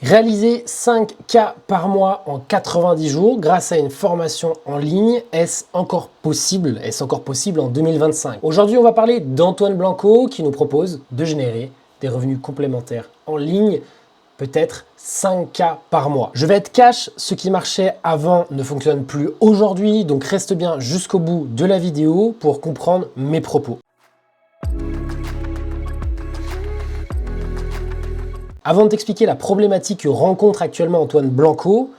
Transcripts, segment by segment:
Réaliser 5K par mois en 90 jours grâce à une formation en ligne, est-ce encore possible? Est-ce encore possible en 2025? Aujourd'hui, on va parler d'Antoine Blanco qui nous propose de générer des revenus complémentaires en ligne, peut-être 5K par mois. Je vais être cash, ce qui marchait avant ne fonctionne plus aujourd'hui, donc reste bien jusqu'au bout de la vidéo pour comprendre mes propos. Avant de t'expliquer la problématique que rencontre actuellement Antoine Blanco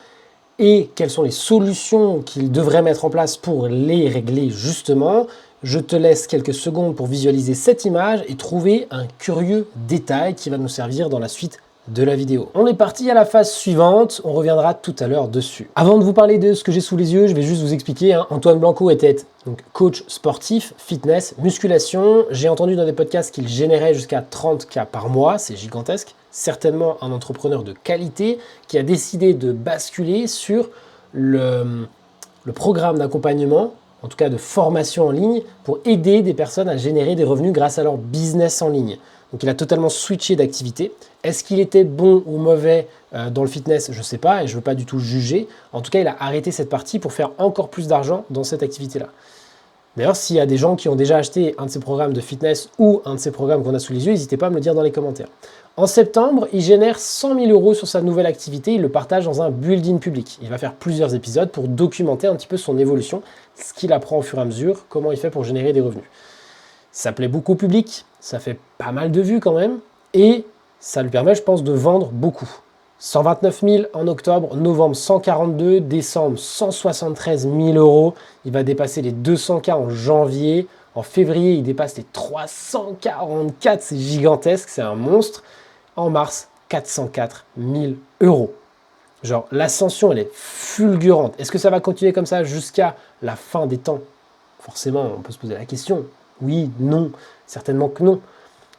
et quelles sont les solutions qu'il devrait mettre en place pour les régler justement, je te laisse quelques secondes pour visualiser cette image et trouver un curieux détail qui va nous servir dans la suite de la vidéo. On est parti à la phase suivante, on reviendra tout à l'heure dessus. Avant de vous parler de ce que j'ai sous les yeux, je vais juste vous expliquer. Antoine Blanco était donc coach sportif, fitness, musculation. J'ai entendu dans des podcasts qu'il générait jusqu'à 30K par mois, c'est gigantesque. Certainement un entrepreneur de qualité qui a décidé de basculer sur le programme d'accompagnement, en tout cas de formation en ligne, pour aider des personnes à générer des revenus grâce à leur business en ligne. Donc il a totalement switché d'activité. Est-ce qu'il était bon ou mauvais dans le fitness? Je ne sais pas et je ne veux pas du tout juger. En tout cas, il a arrêté cette partie pour faire encore plus d'argent dans cette activité-là. D'ailleurs, s'il y a des gens qui ont déjà acheté un de ces programmes de fitness ou un de ces programmes qu'on a sous les yeux, n'hésitez pas à me le dire dans les commentaires. En septembre, il génère 100 000 € sur sa nouvelle activité. Il le partage dans un build-in public. Il va faire plusieurs épisodes pour documenter un petit peu son évolution, ce qu'il apprend au fur et à mesure, comment il fait pour générer des revenus. Ça plaît beaucoup au public, ça fait pas mal de vues quand même, et ça lui permet, je pense, de vendre beaucoup. 129 000 en octobre, novembre 142, décembre 173 000 €. Il va dépasser les 200K en janvier. En février, il dépasse les 344, c'est gigantesque, c'est un monstre. En mars, 404 000 €. Genre, l'ascension, elle est fulgurante. Est-ce que ça va continuer comme ça jusqu'à la fin des temps? Forcément, on peut se poser la question. Oui, non, certainement que non.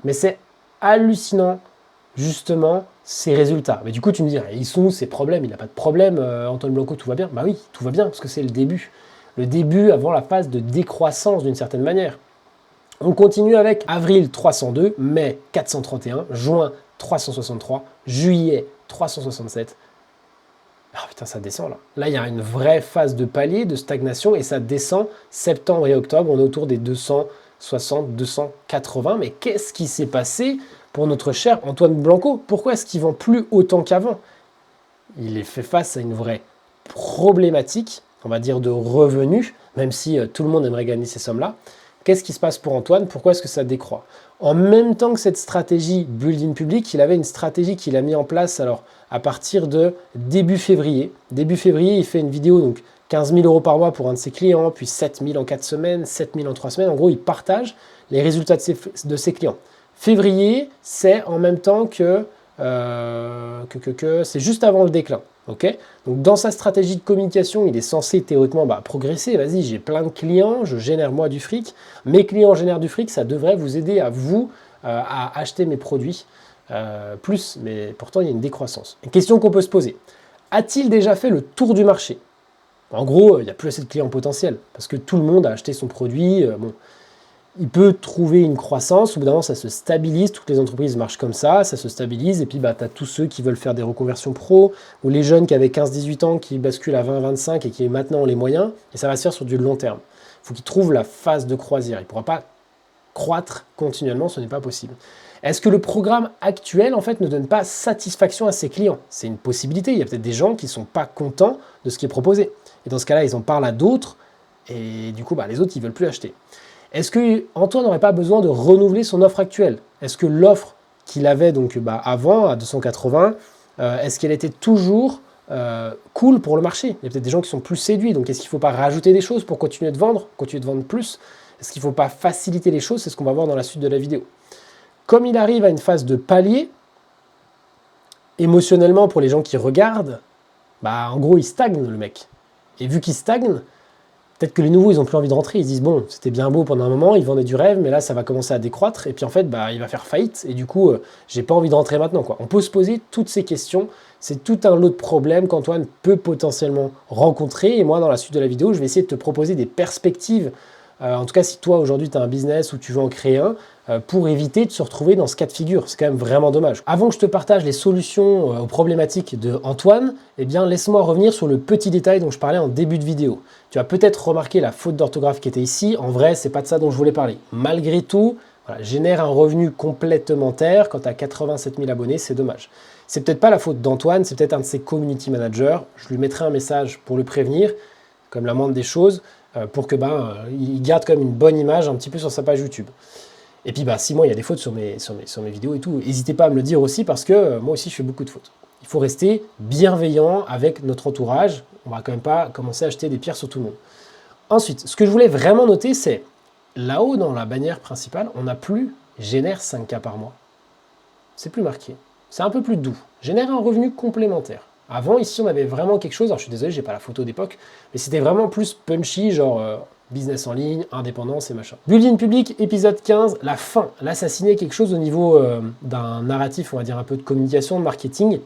Mais c'est hallucinant, justement, ces résultats. Mais du coup, tu me dis, ils sont où ces problèmes? Il n'a pas de problème, Antoine Blanco, tout va bien? Bah oui, tout va bien, parce que c'est le début. Le début avant la phase de décroissance, d'une certaine manière. On continue avec avril 302, mai 431, juin 363, juillet 367. Ah putain, ça descend là. Là, il y a une vraie phase de palier, de stagnation, et ça descend septembre et octobre. On est autour des 260, 280. Mais qu'est-ce qui s'est passé pour notre cher Antoine Blanco? Pourquoi est-ce qu'il ne vend plus autant qu'avant? Il est fait face à une vraie problématique, on va dire, de revenus, même si tout le monde aimerait gagner ces sommes-là. Qu'est-ce qui se passe pour Antoine? Pourquoi est-ce que ça décroît? En même temps que cette stratégie build-in public, il avait une stratégie qu'il a mis en place alors à partir de début février. Début février, il fait une vidéo, donc 15 000 € par mois pour un de ses clients, puis 7 000 en 4 semaines, 7 000 en 3 semaines. En gros, il partage les résultats de ses clients. Février, c'est en même temps que c'est juste avant le déclin. Okay, donc dans sa stratégie de communication, il est censé théoriquement progresser. Vas-y, j'ai plein de clients, je génère moi du fric. Mes clients génèrent du fric, ça devrait vous aider à vous à acheter mes produits plus. Mais pourtant, il y a une décroissance. Une question qu'on peut se poser. A-t-il déjà fait le tour du marché? En gros, il n'y a plus assez de clients potentiels parce que tout le monde a acheté son produit. Bon, il peut trouver une croissance, au bout d'un moment ça se stabilise, toutes les entreprises marchent comme ça se stabilise, et puis tu as tous ceux qui veulent faire des reconversions pro, ou les jeunes qui avaient 15-18 ans qui basculent à 20-25 et qui maintenant ont les moyens, et ça va se faire sur du long terme. Il faut qu'ils trouvent la phase de croisière, il ne pourra pas croître continuellement, ce n'est pas possible. Est-ce que le programme actuel en fait ne donne pas satisfaction à ses clients? C'est une possibilité, il y a peut-être des gens qui ne sont pas contents de ce qui est proposé, et dans ce cas-là ils en parlent à d'autres, et du coup les autres ils ne veulent plus acheter. Est-ce que Antoine n'aurait pas besoin de renouveler son offre actuelle? Est-ce que l'offre qu'il avait donc avant, à 280, est-ce qu'elle était toujours cool pour le marché? Il y a peut-être des gens qui sont plus séduits, donc est-ce qu'il ne faut pas rajouter des choses pour continuer de vendre plus? Est-ce qu'il ne faut pas faciliter les choses? C'est ce qu'on va voir dans la suite de la vidéo. Comme il arrive à une phase de palier, émotionnellement pour les gens qui regardent, en gros il stagne le mec. Et vu qu'il stagne, peut-être que les nouveaux, ils n'ont plus envie de rentrer. Ils se disent, bon, c'était bien beau pendant un moment, ils vendaient du rêve, mais là, ça va commencer à décroître. Et puis, en fait, il va faire faillite. Et du coup, j'ai pas envie de rentrer maintenant, quoi. On peut se poser toutes ces questions. C'est tout un lot de problèmes qu'Antoine peut potentiellement rencontrer. Et moi, dans la suite de la vidéo, je vais essayer de te proposer des perspectives. En tout cas, si toi, aujourd'hui, tu as un business ou tu veux en créer un, pour éviter de se retrouver dans ce cas de figure. C'est quand même vraiment dommage. Avant que je te partage les solutions aux problématiques de Antoine, eh bien laisse-moi revenir sur le petit détail dont je parlais en début de vidéo. Tu as peut-être remarqué la faute d'orthographe qui était ici. En vrai, c'est pas de ça dont je voulais parler. Malgré tout, voilà, génère un revenu complémentaire quand tu as 87 000 abonnés, c'est dommage. C'est peut-être pas la faute d'Antoine, c'est peut-être un de ses community managers. Je lui mettrai un message pour le prévenir, comme la moindre des choses, pour que il garde comme une bonne image un petit peu sur sa page YouTube. Et puis si moi il y a des fautes sur mes vidéos et tout, n'hésitez pas à me le dire aussi parce que moi aussi je fais beaucoup de fautes. Il faut rester bienveillant avec notre entourage. On va quand même pas commencer à acheter des pierres sur tout le monde. Ensuite, ce que je voulais vraiment noter, c'est là-haut dans la bannière principale, on n'a plus génère 5K par mois. C'est plus marqué. C'est un peu plus doux. Génère un revenu complémentaire. Avant, ici, on avait vraiment quelque chose. Alors, je suis désolé, j'ai pas la photo d'époque, mais c'était vraiment plus punchy, genre business en ligne, indépendance et machin. Building public, épisode 15, la fin. Là, ça signait quelque chose au niveau d'un narratif, on va dire un peu de communication, de marketing.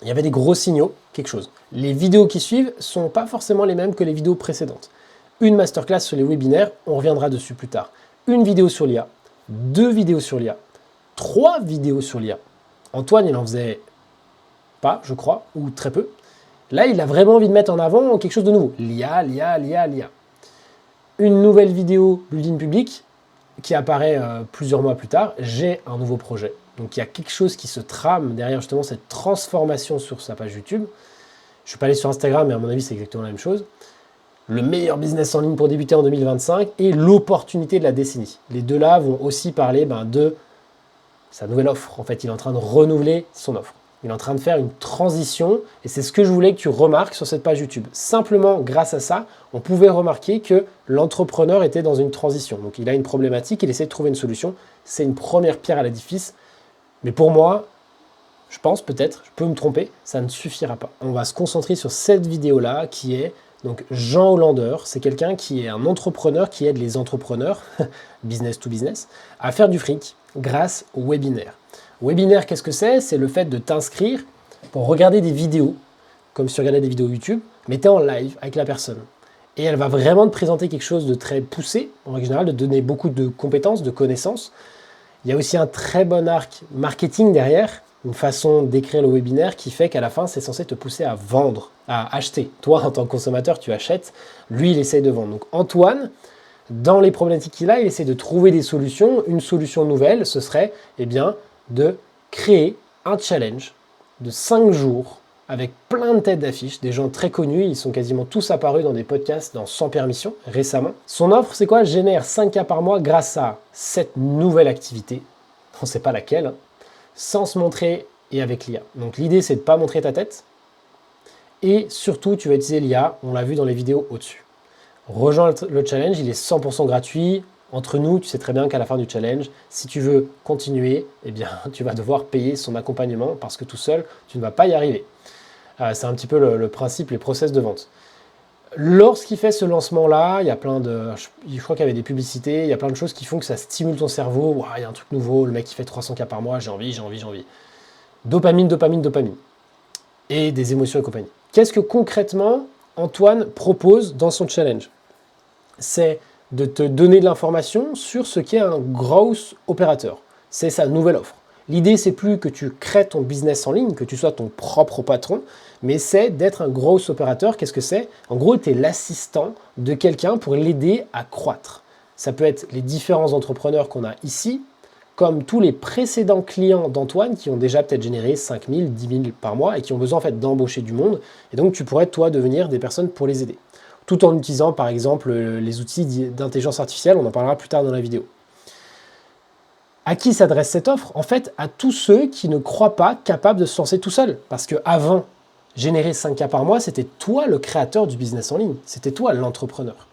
Il y avait des gros signaux, quelque chose. Les vidéos qui suivent sont pas forcément les mêmes que les vidéos précédentes. Une masterclass sur les webinaires, on reviendra dessus plus tard. Une vidéo sur l'IA, 2 vidéos sur l'IA, 3 vidéos sur l'IA. Antoine, il en faisait pas, je crois, ou très peu. Là, il a vraiment envie de mettre en avant quelque chose de nouveau. L'IA. Une nouvelle vidéo building public qui apparaît plusieurs mois plus tard. J'ai un nouveau projet. Donc, il y a quelque chose qui se trame derrière justement cette transformation sur sa page YouTube. Je ne suis pas allé sur Instagram, mais à mon avis, c'est exactement la même chose. Le meilleur business en ligne pour débuter en 2025 et l'opportunité de la décennie. Les deux là vont aussi parler de sa nouvelle offre. En fait, il est en train de renouveler son offre. Il est en train de faire une transition et c'est ce que je voulais que tu remarques sur cette page YouTube. Simplement, grâce à ça, on pouvait remarquer que l'entrepreneur était dans une transition. Donc, il a une problématique, il essaie de trouver une solution. C'est une première pierre à l'édifice. Mais pour moi, je pense peut-être, je peux me tromper, ça ne suffira pas. On va se concentrer sur cette vidéo-là qui est donc Jean Hollander. C'est quelqu'un qui est un entrepreneur qui aide les entrepreneurs, business to business, à faire du fric grâce au webinaire. Webinaire, qu'est-ce que c'est? C'est le fait de t'inscrire pour regarder des vidéos, comme si tu regardais des vidéos YouTube, mais tu es en live avec la personne. Et elle va vraiment te présenter quelque chose de très poussé, en règle générale, de donner beaucoup de compétences, de connaissances. Il y a aussi un très bon arc marketing derrière, une façon d'écrire le webinaire qui fait qu'à la fin, c'est censé te pousser à vendre, à acheter. Toi, en tant que consommateur, tu achètes, lui, il essaye de vendre. Donc Antoine, dans les problématiques qu'il a, il essaie de trouver des solutions. Une solution nouvelle, ce serait de créer un challenge de 5 jours avec plein de têtes d'affiche, des gens très connus, ils sont quasiment tous apparus dans des podcasts dans Sans Permission récemment. Son offre, c'est quoi? Génère 5K par mois grâce à cette nouvelle activité, on ne sait pas laquelle, sans se montrer et avec l'IA. Donc l'idée, c'est de ne pas montrer ta tête et surtout, tu vas utiliser l'IA, on l'a vu dans les vidéos au-dessus. Rejoins le challenge, il est 100% gratuit. Entre nous, tu sais très bien qu'à la fin du challenge, si tu veux continuer, tu vas devoir payer son accompagnement parce que tout seul, tu ne vas pas y arriver. C'est un petit peu le principe, les process de vente. Lorsqu'il fait ce lancement-là, il y a plein de... Je crois qu'il y avait des publicités, il y a plein de choses qui font que ça stimule ton cerveau. Wow, il y a un truc nouveau, le mec qui fait 300K par mois, j'ai envie. Dopamine. Et des émotions et compagnie. Qu'est-ce que concrètement Antoine propose dans son challenge? C'est de te donner de l'information sur ce qu'est un growth opérateur. C'est sa nouvelle offre. L'idée, c'est plus que tu crées ton business en ligne, que tu sois ton propre patron, mais c'est d'être un growth opérateur. Qu'est-ce que c'est? En gros, tu es l'assistant de quelqu'un pour l'aider à croître. Ça peut être les différents entrepreneurs qu'on a ici, comme tous les précédents clients d'Antoine qui ont déjà peut-être généré 5 000, 10 000 par mois et qui ont besoin en fait d'embaucher du monde. Et donc, tu pourrais, toi, devenir des personnes pour les aider. Tout en utilisant par exemple les outils d'intelligence artificielle, on en parlera plus tard dans la vidéo. À qui s'adresse cette offre? En fait, à tous ceux qui ne croient pas capables de se lancer tout seul. Parce qu'avant, générer 5K par mois, c'était toi le créateur du business en ligne. C'était toi l'entrepreneur.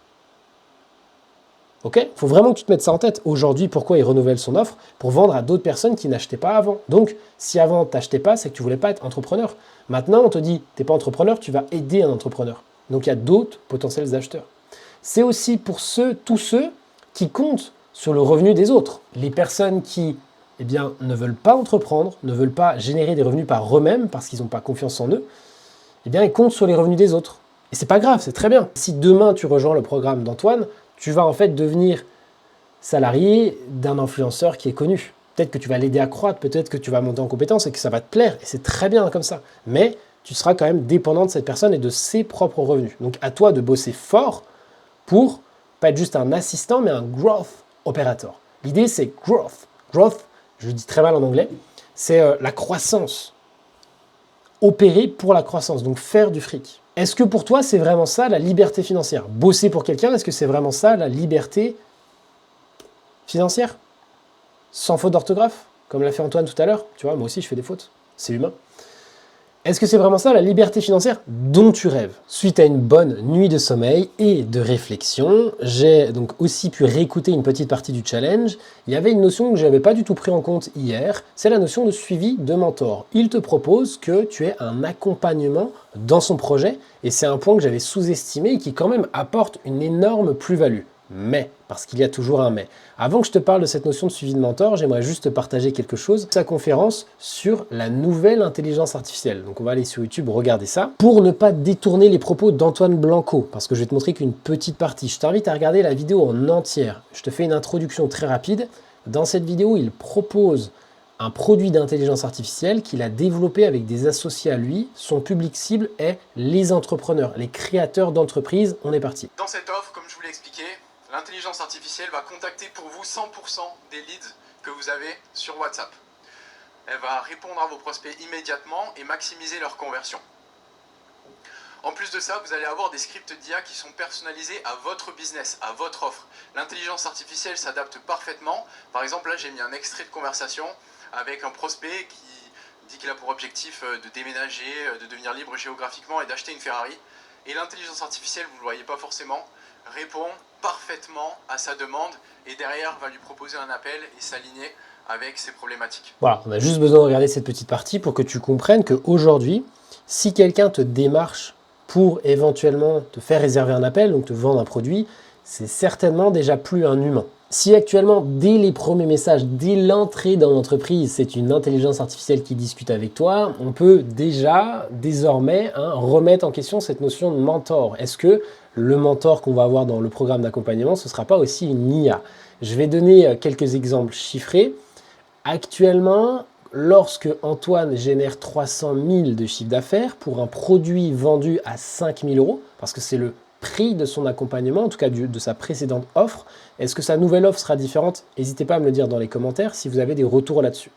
Ok? Il faut vraiment que tu te mettes ça en tête. Aujourd'hui, pourquoi il renouvelle son offre? Pour vendre à d'autres personnes qui n'achetaient pas avant. Donc, si avant, tu n'achetais pas, c'est que tu ne voulais pas être entrepreneur. Maintenant, on te dit, tu n'es pas entrepreneur, tu vas aider un entrepreneur. Donc, il y a d'autres potentiels acheteurs. C'est aussi pour tous ceux qui comptent sur le revenu des autres. Les personnes qui ne veulent pas entreprendre, ne veulent pas générer des revenus par eux-mêmes parce qu'ils n'ont pas confiance en eux, ils comptent sur les revenus des autres. Et c'est pas grave, c'est très bien. Si demain tu rejoins le programme d'Antoine, tu vas en fait devenir salarié d'un influenceur qui est connu. Peut-être que tu vas l'aider à croître, peut-être que tu vas monter en compétence et que ça va te plaire, et c'est très bien comme ça. Mais tu seras quand même dépendant de cette personne et de ses propres revenus. Donc à toi de bosser fort pour pas être juste un assistant, mais un growth operator. L'idée, c'est growth. Growth, je le dis très mal en anglais, c'est la croissance. Opérer pour la croissance, donc faire du fric. Est-ce que pour toi, c'est vraiment ça la liberté financière? Bosser pour quelqu'un, est-ce que c'est vraiment ça la liberté financière? Sans faute d'orthographe, comme l'a fait Antoine tout à l'heure. Tu vois, moi aussi, je fais des fautes. C'est humain. Est-ce que c'est vraiment ça la liberté financière dont tu rêves? Suite à une bonne nuit de sommeil et de réflexion, j'ai donc aussi pu réécouter une petite partie du challenge. Il y avait une notion que je n'avais pas du tout pris en compte hier, c'est la notion de suivi de mentor. Il te propose que tu aies un accompagnement dans son projet et c'est un point que j'avais sous-estimé et qui quand même apporte une énorme plus-value. Mais, parce qu'il y a toujours un mais. Avant que je te parle de cette notion de suivi de mentor, j'aimerais juste te partager quelque chose. Sa conférence sur la nouvelle intelligence artificielle. Donc on va aller sur YouTube regarder ça. Pour ne pas détourner les propos d'Antoine Blanco, parce que je vais te montrer qu'une petite partie. Je t'invite à regarder la vidéo en entière. Je te fais une introduction très rapide. Dans cette vidéo, il propose un produit d'intelligence artificielle qu'il a développé avec des associés à lui. Son public cible est les entrepreneurs, les créateurs d'entreprises. On est parti. Dans cette offre, comme je vous l'ai expliqué, l'intelligence artificielle va contacter pour vous 100% des leads que vous avez sur WhatsApp. Elle va répondre à vos prospects immédiatement et maximiser leur conversion. En plus de ça, vous allez avoir des scripts d'IA qui sont personnalisés à votre business, à votre offre. L'intelligence artificielle s'adapte parfaitement. Par exemple, là, j'ai mis un extrait de conversation avec un prospect qui dit qu'il a pour objectif de déménager, de devenir libre géographiquement et d'acheter une Ferrari. Et l'intelligence artificielle, vous ne le voyez pas forcément, répond parfaitement à sa demande et derrière va lui proposer un appel et s'aligner avec ses problématiques. Voilà, on a juste besoin de regarder cette petite partie pour que tu comprennes qu'aujourd'hui, si quelqu'un te démarche pour éventuellement te faire réserver un appel, donc te vendre un produit, c'est certainement déjà plus un humain. Si actuellement, dès les premiers messages, dès l'entrée dans l'entreprise, c'est une intelligence artificielle qui discute avec toi, on peut déjà, désormais, remettre en question cette notion de mentor. Est-ce que le mentor qu'on va avoir dans le programme d'accompagnement, ce ne sera pas aussi une IA? Je vais donner quelques exemples chiffrés. Actuellement, lorsque Antoine génère 300 000 de chiffre d'affaires pour un produit vendu à 5 000 euros, parce que c'est le prix de son accompagnement, en tout cas de sa précédente offre, est-ce que sa nouvelle offre sera différente? N'hésitez pas à me le dire dans les commentaires si vous avez des retours là-dessus.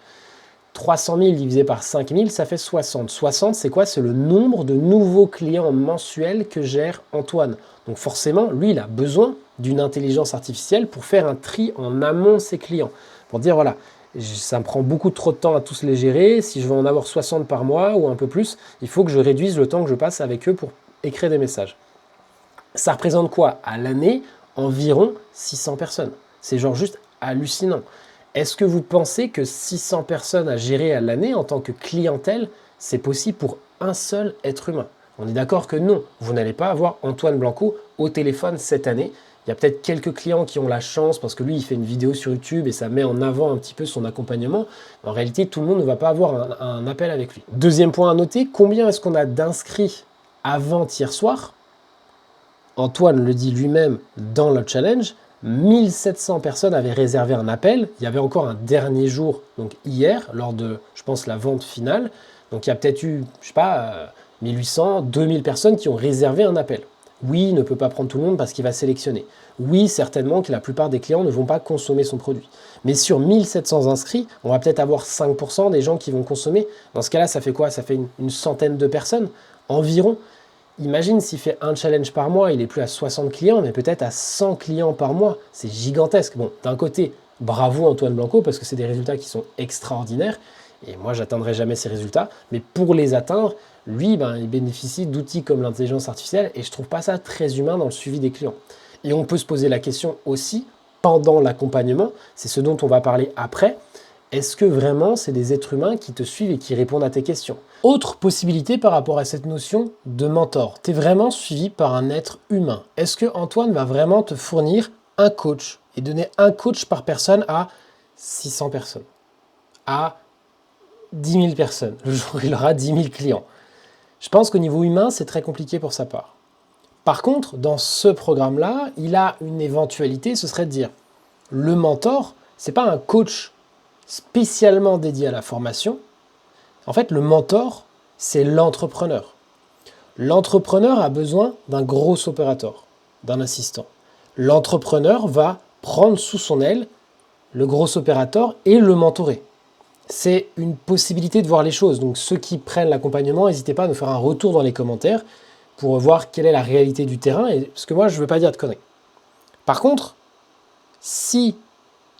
300 000 divisé par 5 000, ça fait 60. 60, c'est quoi? C'est le nombre de nouveaux clients mensuels que gère Antoine. Donc forcément, lui, il a besoin d'une intelligence artificielle pour faire un tri en amont de ses clients. Pour dire, voilà, ça me prend beaucoup trop de temps à tous les gérer. Si je veux en avoir 60 par mois ou un peu plus, il faut que je réduise le temps que je passe avec eux pour écrire des messages. Ça représente quoi? À l'année, environ 600 personnes. C'est genre juste hallucinant. Est-ce que vous pensez que 600 personnes à gérer à l'année en tant que clientèle, c'est possible pour un seul être humain? On est d'accord que non. Vous n'allez pas avoir Antoine Blanco au téléphone cette année. Il y a peut-être quelques clients qui ont la chance parce que lui, il fait une vidéo sur YouTube et ça met en avant un petit peu son accompagnement. En réalité, tout le monde ne va pas avoir un appel avec lui. Deuxième point à noter, combien est-ce qu'on a d'inscrits avant-hier soir? Antoine le dit lui-même dans le challenge, 1700 personnes avaient réservé un appel. Il y avait encore un dernier jour, donc hier, lors de, je pense, la vente finale. Donc il y a peut-être eu, je sais pas, 1800, 2000 personnes qui ont réservé un appel. Oui, il ne peut pas prendre tout le monde parce qu'il va sélectionner. Oui, certainement que la plupart des clients ne vont pas consommer son produit. Mais sur 1700 inscrits, on va peut-être avoir 5% des gens qui vont consommer. Dans ce cas-là, ça fait quoi? Ça fait une centaine de personnes environ. Imagine s'il fait un challenge par mois, il est plus à 60 clients, mais peut-être à 100 clients par mois. C'est gigantesque. Bon, d'un côté, bravo Antoine Blanco, parce que c'est des résultats qui sont extraordinaires. Et moi, j'atteindrai jamais ces résultats. Mais pour les atteindre, lui, il bénéficie d'outils comme l'intelligence artificielle. Et je trouve pas ça très humain dans le suivi des clients. Et on peut se poser la question aussi, pendant l'accompagnement, c'est ce dont on va parler après, est-ce que vraiment c'est des êtres humains qui te suivent et qui répondent à tes questions? Autre possibilité par rapport à cette notion de mentor, tu es vraiment suivi par un être humain. Est-ce que Antoine va vraiment te fournir un coach et donner un coach par personne à 600 personnes, à 10 000 personnes, le jour où il aura 10 000 clients? Je pense qu'au niveau humain, c'est très compliqué pour sa part. Par contre, dans ce programme-là, il a une éventualité, ce serait de dire, Le mentor, ce n'est pas un coach spécialement dédié à la formation. En fait, le mentor, c'est l'entrepreneur. L'entrepreneur a besoin d'un gros opérateur, d'un assistant. L'entrepreneur va prendre sous son aile le gros opérateur et le mentorer. C'est une possibilité de voir les choses. Donc ceux qui prennent l'accompagnement, n'hésitez pas à nous faire un retour dans les commentaires pour voir quelle est la réalité du terrain, parce que moi, je ne veux pas dire de conneries. Par contre, si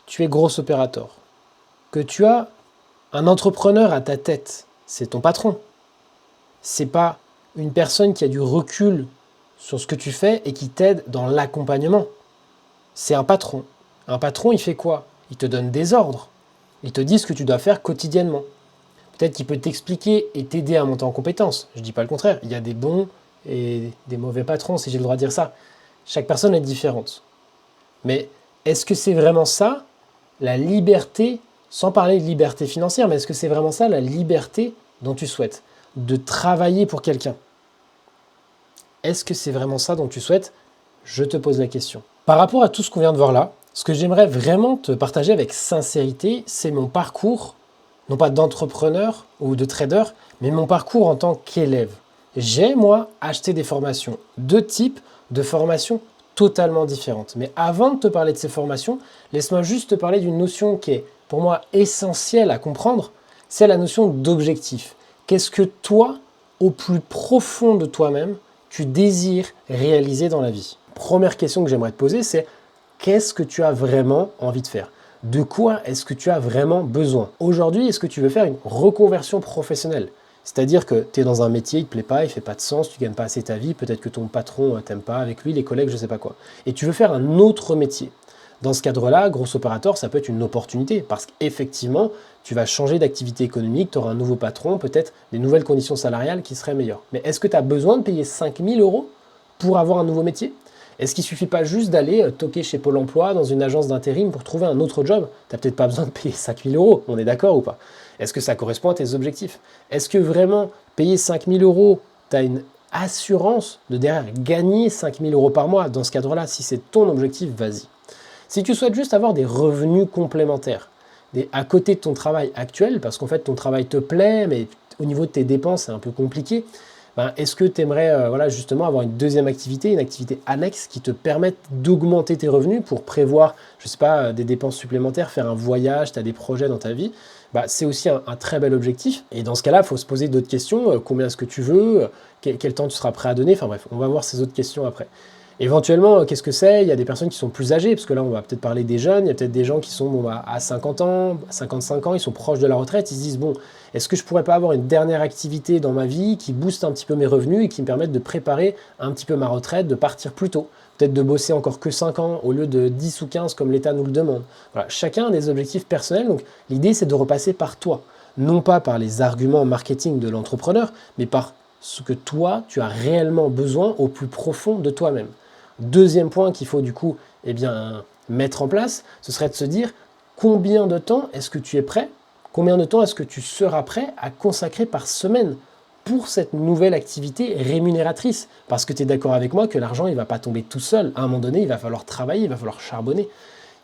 tu es gros opérateur, que tu as un entrepreneur à ta tête, c'est ton patron. C'est pas une personne qui a du recul sur ce que tu fais et qui t'aide dans l'accompagnement. C'est un patron. Un patron, il fait quoi? Il te donne des ordres. Il te dit ce que tu dois faire quotidiennement. Peut-être qu'il peut t'expliquer et t'aider à monter en compétences. Je ne dis pas le contraire. Il y a des bons et des mauvais patrons, si j'ai le droit de dire ça. Chaque personne est différente. Mais est-ce que c'est vraiment ça, la liberté, sans parler de liberté financière, mais est-ce que c'est vraiment ça, la liberté dont tu souhaites? De travailler pour quelqu'un. Est-ce que c'est vraiment ça dont tu souhaites? Je te pose la question. Par rapport à tout ce qu'on vient de voir là, ce que j'aimerais vraiment te partager avec sincérité, c'est mon parcours, non pas d'entrepreneur ou de trader, mais mon parcours en tant qu'élève. J'ai, moi, acheté des formations, deux types de formations totalement différentes. Mais avant de te parler de ces formations, laisse-moi juste te parler d'une notion qui est, pour moi, essentielle à comprendre, c'est la notion d'objectif. Qu'est-ce que toi, au plus profond de toi-même, tu désires réaliser dans la vie? Première question que j'aimerais te poser, c'est qu'est-ce que tu as vraiment envie de faire? De quoi est-ce que tu as vraiment besoin? Aujourd'hui, est-ce que tu veux faire une reconversion professionnelle? C'est-à-dire que tu es dans un métier, il ne te plaît pas, il ne fait pas de sens, tu ne gagnes pas assez ta vie, peut-être que ton patron ne t'aime pas avec lui, les collègues, je ne sais pas quoi. Et tu veux faire un autre métier. Dans ce cadre-là, gros opérateur, ça peut être une opportunité parce qu'effectivement, tu vas changer d'activité économique, tu auras un nouveau patron, peut-être des nouvelles conditions salariales qui seraient meilleures. Mais est-ce que tu as besoin de payer 5 000 € pour avoir un nouveau métier? Est-ce qu'il ne suffit pas juste d'aller toquer chez Pôle emploi dans une agence d'intérim pour trouver un autre job? Tu n'as peut-être pas besoin de payer 5 000 €, on est d'accord ou pas? Est-ce que ça correspond à tes objectifs? Est-ce que vraiment payer 5 000 €, tu as une assurance de derrière gagner 5 000 € par mois? Dans ce cadre-là, si c'est ton objectif, vas-y. Si tu souhaites juste avoir des revenus complémentaires, à côté de ton travail actuel, parce qu'en fait ton travail te plaît, mais au niveau de tes dépenses c'est un peu compliqué, est-ce que tu aimerais justement avoir une deuxième activité, une activité annexe qui te permette d'augmenter tes revenus pour prévoir, je sais pas, des dépenses supplémentaires, faire un voyage, tu as des projets dans ta vie? C'est aussi un très bel objectif. Et dans ce cas-là, il faut se poser d'autres questions. Combien est-ce que tu veux? Quel temps tu seras prêt à donner? Enfin bref, on va voir ces autres questions après. Éventuellement, qu'est-ce que c'est? Il y a des personnes qui sont plus âgées, parce que là, on va peut-être parler des jeunes. Il y a peut-être des gens qui sont à 50 ans, 55 ans, ils sont proches de la retraite. Ils se disent, bon, est-ce que je pourrais pas avoir une dernière activité dans ma vie qui booste un petit peu mes revenus et qui me permette de préparer un petit peu ma retraite, de partir plus tôt? Peut-être de bosser encore que 5 ans au lieu de 10 ou 15 comme l'État nous le demande. Voilà, chacun a des objectifs personnels, donc l'idée c'est de repasser par toi. Non pas par les arguments marketing de l'entrepreneur, mais par ce que toi, tu as réellement besoin au plus profond de toi-même. Deuxième point qu'il faut du coup mettre en place, ce serait de se dire combien de temps est-ce que tu es prêt, combien de temps est-ce que tu seras prêt à consacrer par semaine pour cette nouvelle activité rémunératrice. Parce que tu es d'accord avec moi que l'argent, il ne va pas tomber tout seul. À un moment donné, il va falloir travailler, il va falloir charbonner.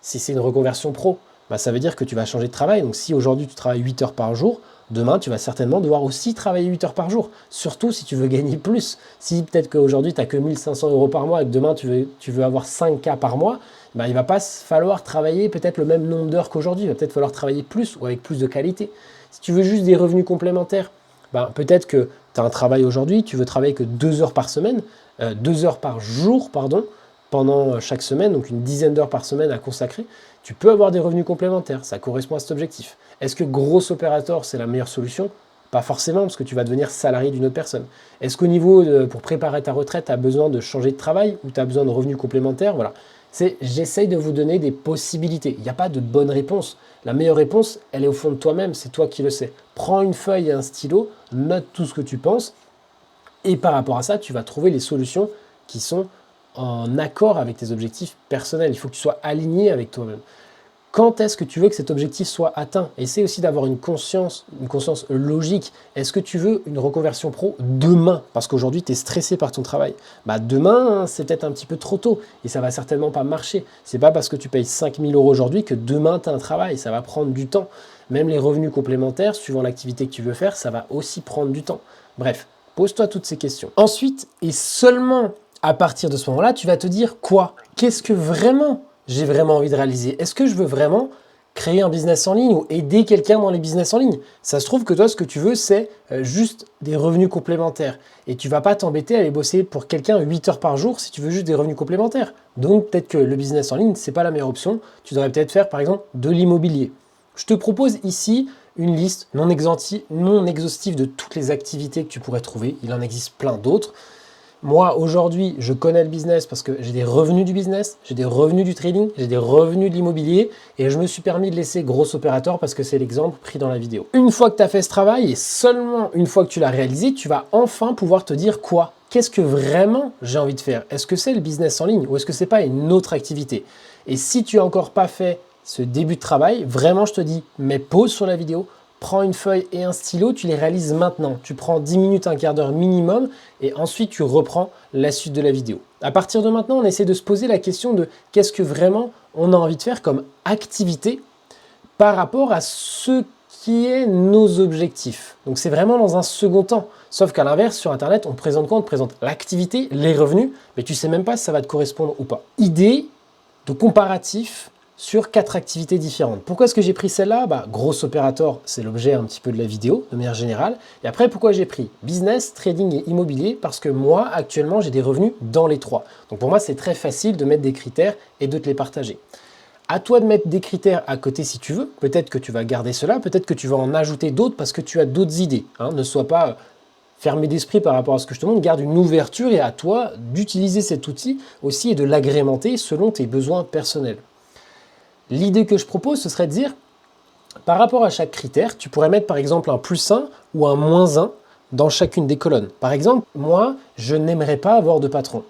Si c'est une reconversion pro, ça veut dire que tu vas changer de travail. Donc si aujourd'hui tu travailles 8 heures par jour, demain tu vas certainement devoir aussi travailler 8 heures par jour. Surtout si tu veux gagner plus. Si peut-être qu'aujourd'hui tu n'as que 1 500 € par mois et que demain tu veux avoir 5K par mois, il ne va pas falloir travailler peut-être le même nombre d'heures qu'aujourd'hui. Il va peut-être falloir travailler plus ou avec plus de qualité. Si tu veux juste des revenus complémentaires, peut-être que tu as un travail aujourd'hui, tu veux travailler que 2 heures par semaine, 2 heures par jour, pendant chaque semaine, donc une dizaine d'heures par semaine à consacrer, tu peux avoir des revenus complémentaires, ça correspond à cet objectif. Est-ce que gros opérateur, c'est la meilleure solution? Pas forcément, parce que tu vas devenir salarié d'une autre personne. Est-ce qu'au niveau, pour préparer ta retraite, tu as besoin de changer de travail ou tu as besoin de revenus complémentaires? Voilà. J'essaye de vous donner des possibilités. Il n'y a pas de bonne réponse. La meilleure réponse, elle est au fond de toi-même, c'est toi qui le sais. Prends une feuille et un stylo, note tout ce que tu penses, et par rapport à ça, tu vas trouver les solutions qui sont en accord avec tes objectifs personnels. Il faut que tu sois aligné avec toi-même. Quand est-ce que tu veux que cet objectif soit atteint? Essaie aussi d'avoir une conscience logique. Est-ce que tu veux une reconversion pro demain? Parce qu'aujourd'hui, tu es stressé par ton travail. Bah, demain, c'est peut-être un petit peu trop tôt et ça va certainement pas marcher. C'est pas parce que tu payes 5 000 € aujourd'hui que demain, tu as un travail. Ça va prendre du temps. Même les revenus complémentaires, suivant l'activité que tu veux faire, ça va aussi prendre du temps. Bref, pose-toi toutes ces questions. Ensuite, et seulement à partir de ce moment-là, tu vas te dire quoi? Qu'est-ce que vraiment j'ai vraiment envie de réaliser? Est-ce que je veux vraiment créer un business en ligne ou aider quelqu'un dans les business en ligne? Ça se trouve que toi, ce que tu veux, c'est juste des revenus complémentaires. Et tu vas pas t'embêter à aller bosser pour quelqu'un 8 heures par jour si tu veux juste des revenus complémentaires. Donc, peut-être que le business en ligne, c'est pas la meilleure option. Tu devrais peut-être faire, par exemple, de l'immobilier. Je te propose ici une liste non exhaustive de toutes les activités que tu pourrais trouver. Il en existe plein d'autres. Moi, aujourd'hui, je connais le business parce que j'ai des revenus du business, j'ai des revenus du trading, j'ai des revenus de l'immobilier et je me suis permis de laisser Gros Opérateur parce que c'est l'exemple pris dans la vidéo. Une fois que tu as fait ce travail et seulement une fois que tu l'as réalisé, tu vas enfin pouvoir te dire quoi? Qu'est-ce que vraiment j'ai envie de faire? Est-ce que c'est le business en ligne ou est-ce que c'est pas une autre activité? Et si tu n'as encore pas fait ce début de travail, vraiment, je te dis, mets pause sur la vidéo, prends une feuille et un stylo, tu les réalises maintenant. Tu prends 10 minutes, un quart d'heure minimum et ensuite tu reprends la suite de la vidéo. À partir de maintenant, on essaie de se poser la question de qu'est-ce que vraiment on a envie de faire comme activité par rapport à ce qui est nos objectifs. Donc c'est vraiment dans un second temps. Sauf qu'à l'inverse, sur Internet, on te présente quoi? On te présente l'activité, les revenus, mais tu sais même pas si ça va te correspondre ou pas. Idée de comparatif sur 4 activités différentes. Pourquoi est-ce que j'ai pris celle-là? Gros Opérateur, c'est l'objet un petit peu de la vidéo, de manière générale. Et après, pourquoi j'ai pris business, trading et immobilier? Parce que moi, actuellement, j'ai des revenus dans les 3. Donc pour moi, c'est très facile de mettre des critères et de te les partager. À toi de mettre des critères à côté si tu veux. Peut-être que tu vas garder cela, peut-être que tu vas en ajouter d'autres parce que tu as d'autres idées. Ne sois pas fermé d'esprit par rapport à ce que je te montre, garde une ouverture et à toi d'utiliser cet outil aussi et de l'agrémenter selon tes besoins personnels. L'idée que je propose, ce serait de dire, par rapport à chaque critère, tu pourrais mettre par exemple un +1 ou un -1 dans chacune des colonnes. Par exemple, moi, je n'aimerais pas avoir de patron.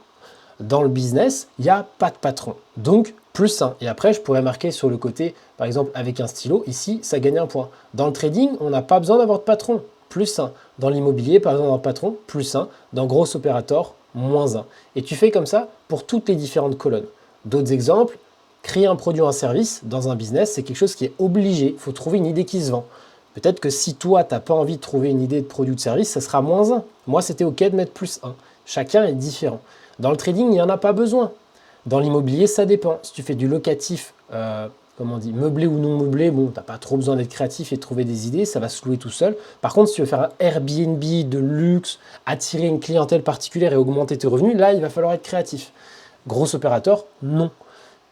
Dans le business, il n'y a pas de patron. Donc, +1. Et après, je pourrais marquer sur le côté, par exemple, avec un stylo, ici, ça gagne un point. Dans le trading, on n'a pas besoin d'avoir de patron. +1. Dans l'immobilier, par exemple, un patron, +1. Dans Gros Opérateur, -1. Et tu fais comme ça pour toutes les différentes colonnes. D'autres exemples, créer un produit ou un service dans un business, c'est quelque chose qui est obligé. Il faut trouver une idée qui se vend. Peut-être que si toi, tu n'as pas envie de trouver une idée de produit ou de service, ça sera -1. Moi, c'était OK de mettre +1. Chacun est différent. Dans le trading, il n'y en a pas besoin. Dans l'immobilier, ça dépend. Si tu fais du locatif, meublé ou non meublé, tu n'as pas trop besoin d'être créatif et de trouver des idées, ça va se louer tout seul. Par contre, si tu veux faire un Airbnb de luxe, attirer une clientèle particulière et augmenter tes revenus, là, il va falloir être créatif. Gros Opérateur, non.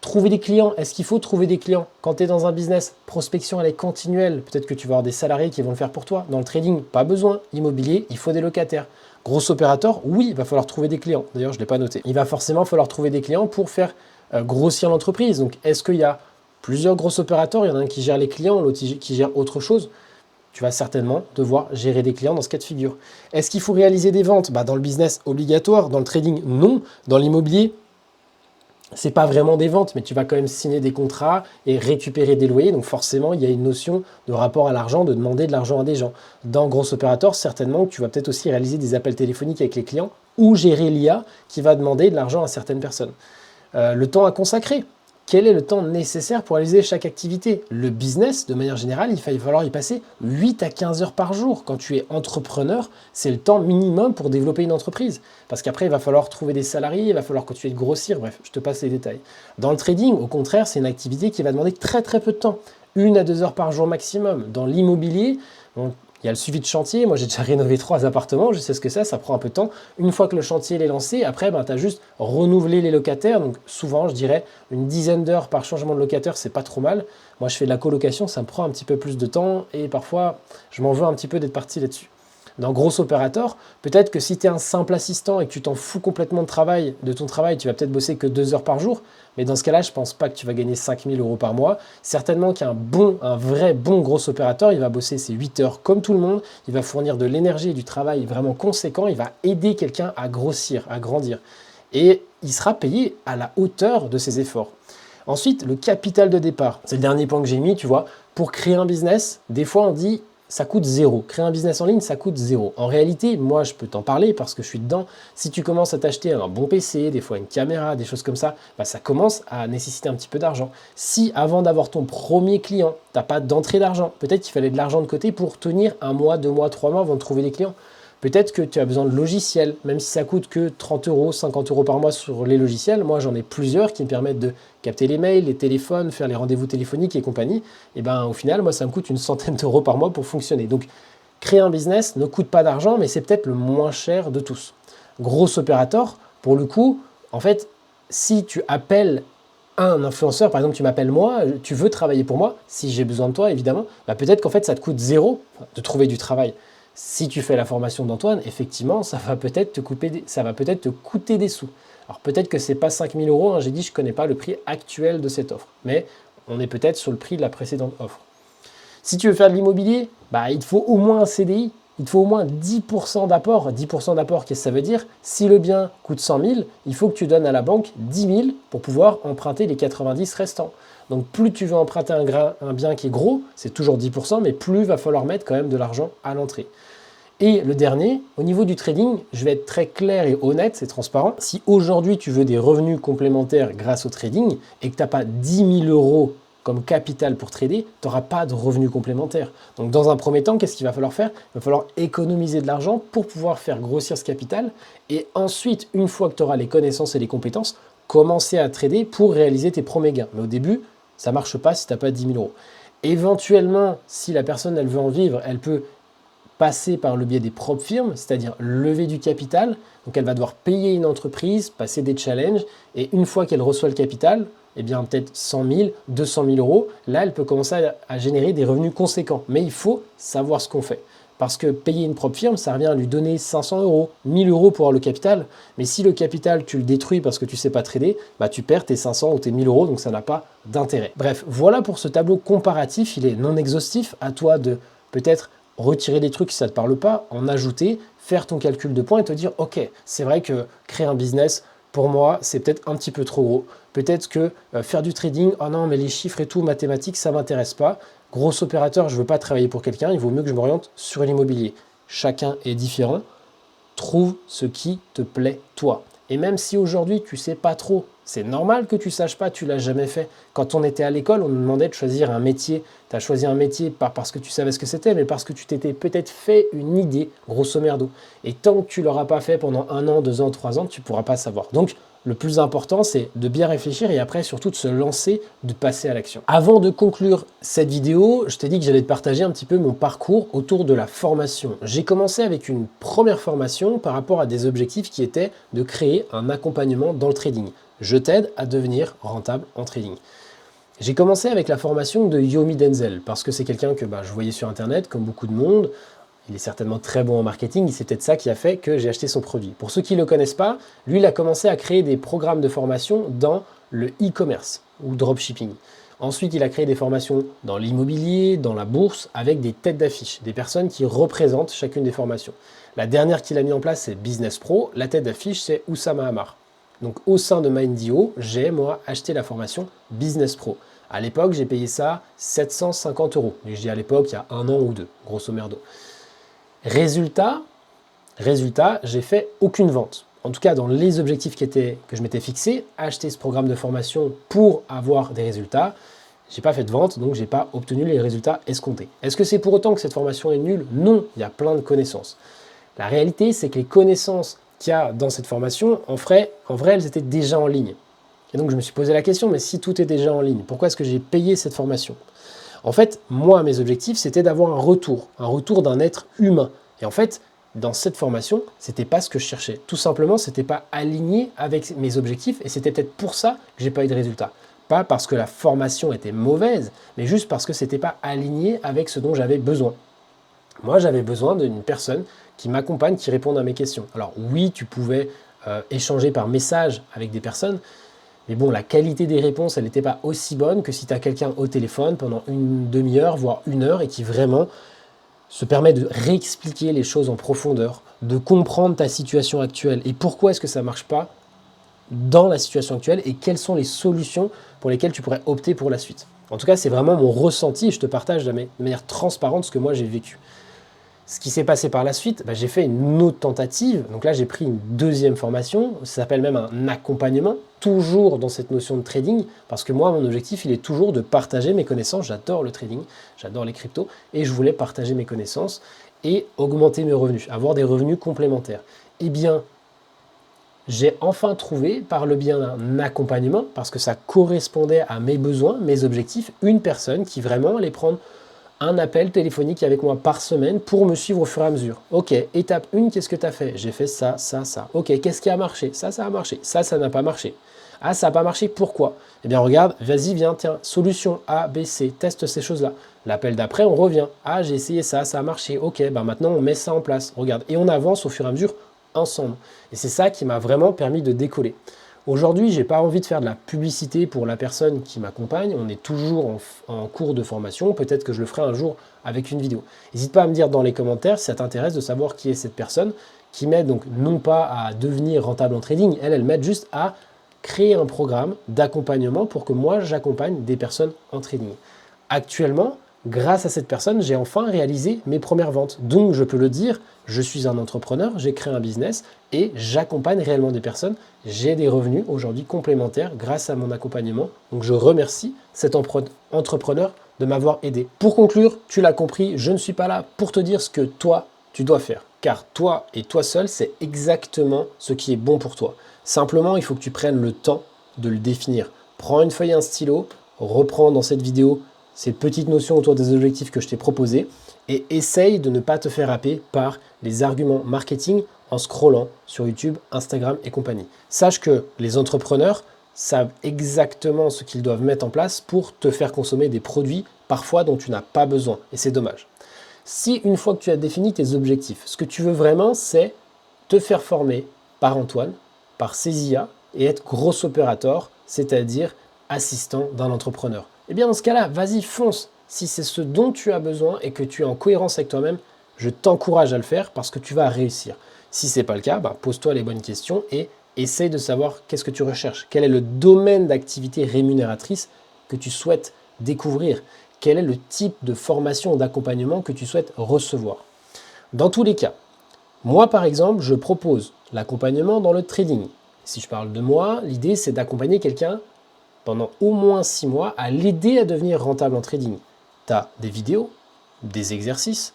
Trouver des clients, est-ce qu'il faut trouver des clients? Quand tu es dans un business, prospection elle est continuelle, peut-être que tu vas avoir des salariés qui vont le faire pour toi. Dans le trading, pas besoin. Immobilier, il faut des locataires. Gros Opérateur, oui, il va falloir trouver des clients. D'ailleurs, je ne l'ai pas noté. Il va forcément falloir trouver des clients pour faire grossir l'entreprise. Donc, est-ce qu'il y a plusieurs gros opérateurs? Il y en a un qui gère les clients, l'autre qui gère autre chose. Tu vas certainement devoir gérer des clients dans ce cas de figure. Est-ce qu'il faut réaliser des ventes? Dans le business, obligatoire. Dans le trading, non. Dans l'immobilier, c'est pas vraiment des ventes, mais tu vas quand même signer des contrats et récupérer des loyers. Donc forcément, il y a une notion de rapport à l'argent, de demander de l'argent à des gens. Dans Gros Opérateur, certainement, tu vas peut-être aussi réaliser des appels téléphoniques avec les clients ou gérer l'IA qui va demander de l'argent à certaines personnes. Le temps à consacrer. Quel est le temps nécessaire pour réaliser chaque activité? Le business, de manière générale, il va falloir y passer 8 à 15 heures par jour. Quand tu es entrepreneur, c'est le temps minimum pour développer une entreprise. Parce qu'après, il va falloir trouver des salariés, il va falloir continuer de grossir. Bref, je te passe les détails. Dans le trading, au contraire, c'est une activité qui va demander très très peu de temps. 1 à 2 heures par jour maximum. Dans l'immobilier, il y a le suivi de chantier. Moi, j'ai déjà rénové 3 appartements. Je sais ce que c'est. Ça prend un peu de temps. Une fois que le chantier est lancé, après, tu as juste renouvelé les locataires. Donc, souvent, je dirais une dizaine d'heures par changement de locataire, c'est pas trop mal. Moi, je fais de la colocation. Ça me prend un petit peu plus de temps. Et parfois, je m'en veux un petit peu d'être parti là-dessus. Dans Gros Opérateur, peut-être que si tu es un simple assistant et que tu t'en fous complètement de ton travail, tu vas peut-être bosser que 2 heures par jour. Mais dans ce cas-là, je ne pense pas que tu vas gagner 5 000 € par mois. Certainement qu'un vrai bon Gros Opérateur, il va bosser ses 8 heures comme tout le monde. Il va fournir de l'énergie et du travail vraiment conséquent. Il va aider quelqu'un à grossir, à grandir. Et il sera payé à la hauteur de ses efforts. Ensuite, le capital de départ. C'est le dernier point que j'ai mis, tu vois. Pour créer un business, des fois on dit ça coûte 0. Créer un business en ligne, ça coûte 0. En réalité, moi, je peux t'en parler parce que je suis dedans. Si tu commences à t'acheter un bon PC, des fois une caméra, des choses comme ça, bah, ça commence à nécessiter un petit peu d'argent. Si avant d'avoir ton premier client, tu n'as pas d'entrée d'argent, peut-être qu'il fallait de l'argent de côté pour tenir 1 mois, 2 mois, 3 mois avant de trouver des clients. Peut-être que tu as besoin de logiciels, même si ça coûte que 30 euros, 50 euros par mois sur les logiciels. Moi, j'en ai plusieurs qui me permettent de capter les mails, les téléphones, faire les rendez-vous téléphoniques et compagnie. Et ben, au final, moi, ça me coûte une centaine d'euros par mois pour fonctionner. Donc, créer un business ne coûte pas d'argent, mais c'est peut-être le moins cher de tous. Gros opérateur, pour le coup, en fait, si tu appelles un influenceur, par exemple, tu m'appelles moi, tu veux travailler pour moi, si j'ai besoin de toi, évidemment, bah peut-être qu'en fait, ça te coûte 0 de trouver du travail. Si tu fais la formation d'Antoine, effectivement, ça va peut-être te coûter des sous. Alors peut-être que ce n'est pas 5 000 euros, hein, j'ai dit je ne connais pas le prix actuel de cette offre, mais on est peut-être sur le prix de la précédente offre. Si tu veux faire de l'immobilier, bah, il te faut au moins un CDI, il te faut au moins 10% d'apport. 10% d'apport, qu'est-ce que ça veut dire? Si le bien coûte 100 000, il faut que tu donnes à la banque 10 000 pour pouvoir emprunter les 90 restants. Donc plus tu veux emprunter un bien qui est gros, c'est toujours 10%, mais plus il va falloir mettre quand même de l'argent à l'entrée. Et le dernier, au niveau du trading, je vais être très clair et honnête, c'est transparent. Si aujourd'hui tu veux des revenus complémentaires grâce au trading et que tu n'as pas 10 000 euros comme capital pour trader, tu n'auras pas de revenus complémentaires. Donc dans un premier temps, qu'est-ce qu'il va falloir faire? Il va falloir économiser de l'argent pour pouvoir faire grossir ce capital. Et ensuite, une fois que tu auras les connaissances et les compétences, commencer à trader pour réaliser tes premiers gains. Mais au début, ça ne marche pas si tu n'as pas 10 000 euros. Éventuellement, si la personne elle veut en vivre, elle peut passer par le biais des propres firmes, c'est-à-dire lever du capital. Donc elle va devoir payer une entreprise, passer des challenges, et une fois qu'elle reçoit le capital, eh bien peut-être 100 000, 200 000 euros, là elle peut commencer à générer des revenus conséquents. Mais il faut savoir ce qu'on fait. Parce que payer une propre firme, ça revient à lui donner 500 euros, 1000 euros pour avoir le capital. Mais si le capital, tu le détruis parce que tu ne sais pas trader, bah tu perds tes 500 ou tes 1000 euros, donc ça n'a pas d'intérêt. Bref, voilà pour ce tableau comparatif, il est non exhaustif, à toi de peut-être retirer des trucs si ça ne te parle pas, en ajouter, faire ton calcul de points et te dire « Ok, c'est vrai que créer un business, pour moi, c'est peut-être un petit peu trop gros. Peut-être que faire du trading, oh non, mais les chiffres et tout, mathématiques, ça ne m'intéresse pas. Gros opérateur, je ne veux pas travailler pour quelqu'un, il vaut mieux que je m'oriente sur l'immobilier. » Chacun est différent. Trouve ce qui te plaît toi. Et même si aujourd'hui, tu ne sais pas trop, c'est normal que tu ne saches pas, tu ne l'as jamais fait. Quand on était à l'école, on nous demandait de choisir un métier. Tu as choisi un métier pas parce que tu savais ce que c'était, mais parce que tu t'étais peut-être fait une idée, grosso merdo. Et tant que tu ne l'auras pas fait pendant 1 an, 2 ans, 3 ans, tu ne pourras pas savoir. Donc, le plus important, c'est de bien réfléchir et après, surtout, de se lancer, de passer à l'action. Avant de conclure cette vidéo, je t'ai dit que j'allais te partager un petit peu mon parcours autour de la formation. J'ai commencé avec une première formation par rapport à des objectifs qui étaient de créer un accompagnement dans le trading. Je t'aide à devenir rentable en trading. J'ai commencé avec la formation de Yomi Denzel parce que c'est quelqu'un que je voyais sur Internet, comme beaucoup de monde. Il est certainement très bon en marketing, c'est peut-être ça qui a fait que j'ai acheté son produit. Pour ceux qui ne le connaissent pas, lui, il a commencé à créer des programmes de formation dans le e-commerce ou dropshipping. Ensuite, il a créé des formations dans l'immobilier, dans la bourse, avec des têtes d'affiche, des personnes qui représentent chacune des formations. La dernière qu'il a mis en place, c'est Business Pro. La tête d'affiche, c'est Oussama Hamar. Donc, au sein de Mindio, j'ai, moi, acheté la formation Business Pro. À l'époque, j'ai payé ça 750 euros. Et je dis à l'époque, il y a 1 an ou 2, grosso merdo. Résultat, j'ai fait aucune vente. En tout cas, dans les objectifs que je m'étais fixé, acheter ce programme de formation pour avoir des résultats, j'ai pas fait de vente, donc j'ai pas obtenu les résultats escomptés. Est-ce que c'est pour autant que cette formation est nulle? Non, il y a plein de connaissances. La réalité, c'est que les connaissances qu'il y a dans cette formation, en vrai, elles étaient déjà en ligne. Et donc, je me suis posé la question, mais si tout est déjà en ligne, pourquoi est-ce que j'ai payé cette formation? En fait, moi, mes objectifs, c'était d'avoir un retour d'un être humain. Et en fait, dans cette formation, c'était pas ce que je cherchais. Tout simplement, c'était pas aligné avec mes objectifs et c'était peut-être pour ça que j'ai pas eu de résultat. Pas parce que la formation était mauvaise, mais juste parce que c'était pas aligné avec ce dont j'avais besoin. Moi, j'avais besoin d'une personne qui m'accompagne, qui réponde à mes questions. Alors oui, tu pouvais échanger par message avec des personnes, mais bon, la qualité des réponses, elle n'était pas aussi bonne que si tu as quelqu'un au téléphone pendant une demi-heure, voire 1 heure, et qui vraiment se permet de réexpliquer les choses en profondeur, de comprendre ta situation actuelle et pourquoi est-ce que ça ne marche pas dans la situation actuelle et quelles sont les solutions pour lesquelles tu pourrais opter pour la suite. En tout cas, c'est vraiment mon ressenti et je te partage de manière transparente ce que moi j'ai vécu. Ce qui s'est passé par la suite, j'ai fait une autre tentative. Donc là, j'ai pris une deuxième formation. Ça s'appelle même un accompagnement, toujours dans cette notion de trading. Parce que moi, mon objectif, il est toujours de partager mes connaissances. J'adore le trading, j'adore les cryptos. Et je voulais partager mes connaissances et augmenter mes revenus, avoir des revenus complémentaires. Eh bien, j'ai enfin trouvé, par le biais d'un accompagnement, parce que ça correspondait à mes besoins, mes objectifs, une personne qui vraiment allait prendre un appel téléphonique avec moi par semaine pour me suivre au fur et à mesure. Ok, étape 1, qu'est-ce que tu as fait? J'ai fait ça, ça, ça. Ok, qu'est-ce qui a marché? Ça a marché. Ça n'a pas marché. Ah, ça n'a pas marché, pourquoi? Eh bien, regarde, vas-y, viens, tiens, solution A, B, C, teste ces choses-là. L'appel d'après, on revient. Ah, j'ai essayé ça, ça a marché. Ok, maintenant, on met ça en place. Regarde, et on avance au fur et à mesure ensemble. Et c'est ça qui m'a vraiment permis de décoller. Aujourd'hui, je n'ai pas envie de faire de la publicité pour la personne qui m'accompagne. On est toujours en cours de formation. Peut-être que je le ferai un jour avec une vidéo. N'hésite pas à me dire dans les commentaires si ça t'intéresse de savoir qui est cette personne qui m'aide donc non pas à devenir rentable en trading. Elle m'aide juste à créer un programme d'accompagnement pour que moi, j'accompagne des personnes en trading. Actuellement, grâce à cette personne, j'ai enfin réalisé mes premières ventes. Donc, je peux le dire, je suis un entrepreneur, j'ai créé un business et j'accompagne réellement des personnes. J'ai des revenus aujourd'hui complémentaires grâce à mon accompagnement. Donc, je remercie cet entrepreneur de m'avoir aidé. Pour conclure, tu l'as compris, je ne suis pas là pour te dire ce que toi, tu dois faire. Car toi et toi seul, c'est exactement ce qui est bon pour toi. Simplement, il faut que tu prennes le temps de le définir. Prends une feuille et un stylo, reprends dans cette vidéo ces petites notions autour des objectifs que je t'ai proposés et essaye de ne pas te faire happer par les arguments marketing en scrollant sur YouTube, Instagram et compagnie. Sache que les entrepreneurs savent exactement ce qu'ils doivent mettre en place pour te faire consommer des produits parfois dont tu n'as pas besoin et c'est dommage. Si une fois que tu as défini tes objectifs, ce que tu veux vraiment, c'est te faire former par Antoine, par ses IA et être gros opérateur, c'est-à-dire assistant d'un entrepreneur. Eh bien dans ce cas-là, vas-y, fonce. Si c'est ce dont tu as besoin et que tu es en cohérence avec toi-même, je t'encourage à le faire parce que tu vas réussir. Si ce n'est pas le cas, pose-toi les bonnes questions et essaye de savoir qu'est-ce que tu recherches. Quel est le domaine d'activité rémunératrice que tu souhaites découvrir? Quel est le type de formation ou d'accompagnement que tu souhaites recevoir? Dans tous les cas, moi par exemple, je propose l'accompagnement dans le trading. Si je parle de moi, l'idée c'est d'accompagner quelqu'un pendant au moins 6 mois à l'aider à devenir rentable en trading. Tu as des vidéos, des exercices.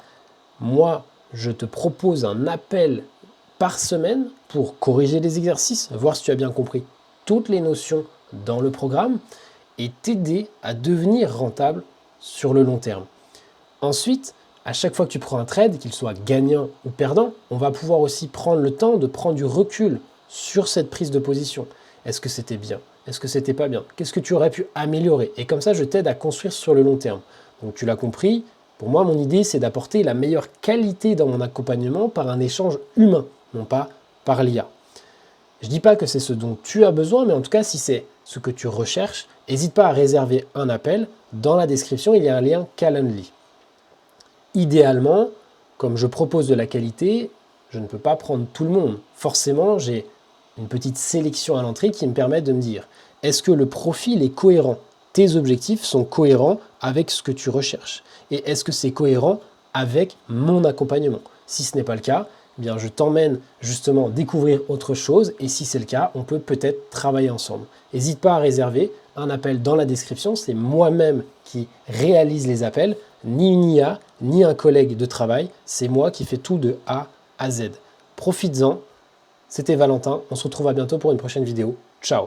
Moi, je te propose un appel par semaine pour corriger les exercices, voir si tu as bien compris toutes les notions dans le programme et t'aider à devenir rentable sur le long terme. Ensuite, à chaque fois que tu prends un trade, qu'il soit gagnant ou perdant, on va pouvoir aussi prendre le temps de prendre du recul sur cette prise de position. Est-ce que c'était bien? Est-ce que c'était pas bien? Qu'est-ce que tu aurais pu améliorer? Et comme ça, je t'aide à construire sur le long terme. Donc tu l'as compris, pour moi, mon idée, c'est d'apporter la meilleure qualité dans mon accompagnement par un échange humain, non pas par l'IA. Je ne dis pas que c'est ce dont tu as besoin, mais en tout cas, si c'est ce que tu recherches, n'hésite pas à réserver un appel. Dans la description, il y a un lien Calendly. Idéalement, comme je propose de la qualité, je ne peux pas prendre tout le monde. Forcément, j'ai une petite sélection à l'entrée qui me permet de me dire, est-ce que le profil est cohérent? Tes objectifs sont cohérents avec ce que tu recherches. Et est-ce que c'est cohérent avec mon accompagnement? Si ce n'est pas le cas, eh bien je t'emmène justement découvrir autre chose. Et si c'est le cas, on peut peut-être travailler ensemble. N'hésite pas à réserver un appel dans la description. C'est moi-même qui réalise les appels, ni une IA, ni un collègue de travail. C'est moi qui fais tout de A à Z. Profites-en. C'était Valentin, on se retrouve à bientôt pour une prochaine vidéo. Ciao!